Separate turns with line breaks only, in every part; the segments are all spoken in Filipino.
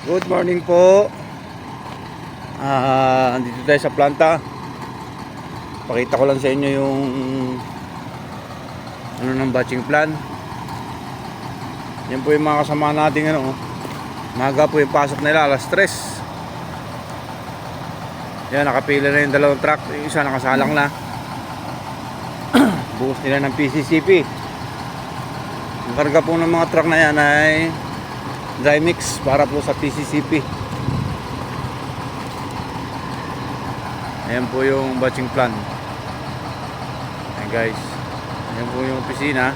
Good morning po. Andito tayo sa planta. Pakita ko lang sa inyo yung ng batching plan. Yan po yung mga kasama natin Maga po yung pasok nila, alas 3. Yan, nakapila na yung dalawang truck. Yung isa nakasalang na. Buhos nila ng PCCP. Ang karga po ng mga truck na yan ay dry mix para po sa PCCP. Ayan po yung batching plan. Ayan guys, ayan po yung opisina.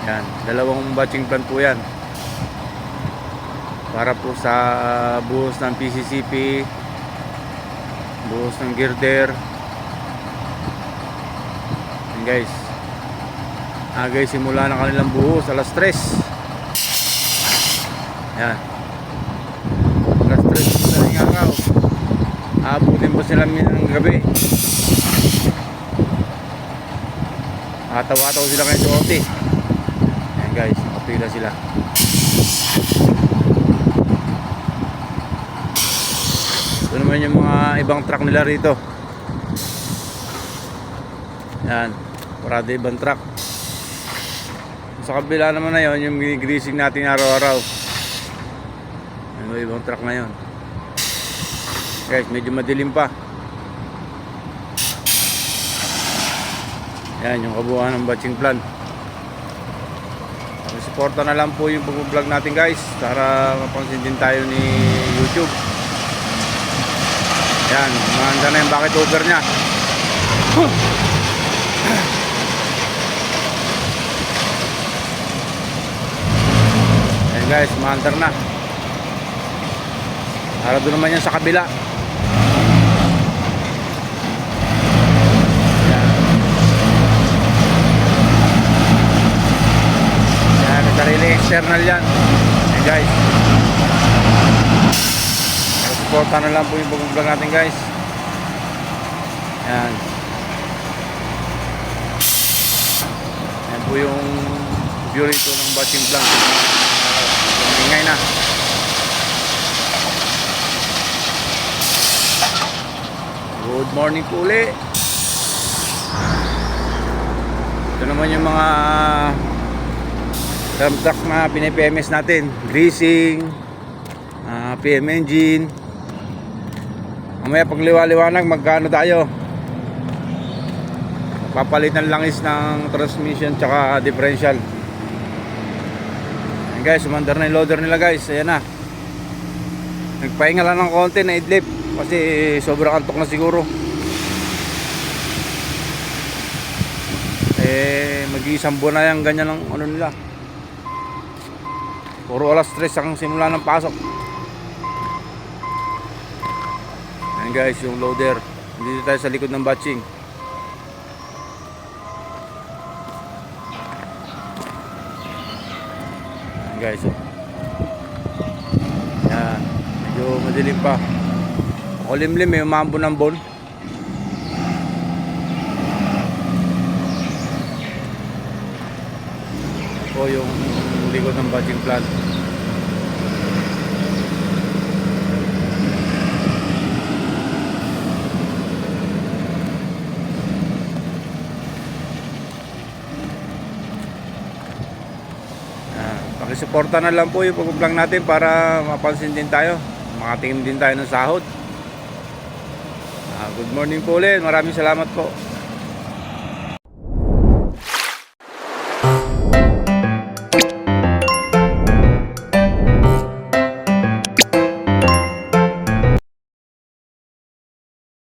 Ayan, dalawang batching plan po yan para po sa buhos ng PCCP, buhos ng girder. Ayan guys, guys, simula na kanilang buhos alas 3. Yan. Alas 3 na rin araw. Abutin po sila ng gabi. Atawa-ataw sila kayo sa OT. Ayan guys, nakapila sila. Ito naman yung mga ibang truck nila rito. Yan, parada ibang truck. Sa kabila naman na yun, yung greasing natin araw-araw. May ibang truck na yun. Guys, medyo madilim pa. Yan yung kabuuan ng batching plan. Suporta na lang po yung pag-vlog natin guys, para mapansin din tayo ni YouTube. Yan, mahanda na yung bucket over nya. Yan guys, mahanda na. Para doon naman yan sa kabila. Yan. Yan, may sarili external yan. Yan guys. Supporta na lang po yung pag-vlog natin guys. Yan. Yan po yung view rito ng batching plan. Ingay na. Good morning po ulit. Ito naman yung mga dump truck na pinay-PMS natin. Greasing, PM engine. Mamaya pag liwa-liwanag magkano tayo. Papalitan lang is ng transmission tsaka differential. Ayan guys, sumandar na yung loader nila guys. Ayan na. Nagpahinga lang ng konti na idlip kasi sobrang antok na siguro. Mag-iisang buwan na yung ganyan ng nila. Puro alas 3 ang simula ng pasok. Ayan guys, yung loader. Dito tayo sa likod ng batching. Ayan guys, Ayan, medyo madilim pa. Kulimlim, may umambo ng bon. Ito yung likod ng batching plant. Pakisuporta na lang po yung pag-vlog natin para mapansin din tayo, makatingin din tayo ng sahod. Good morning po ulit. Maraming salamat po.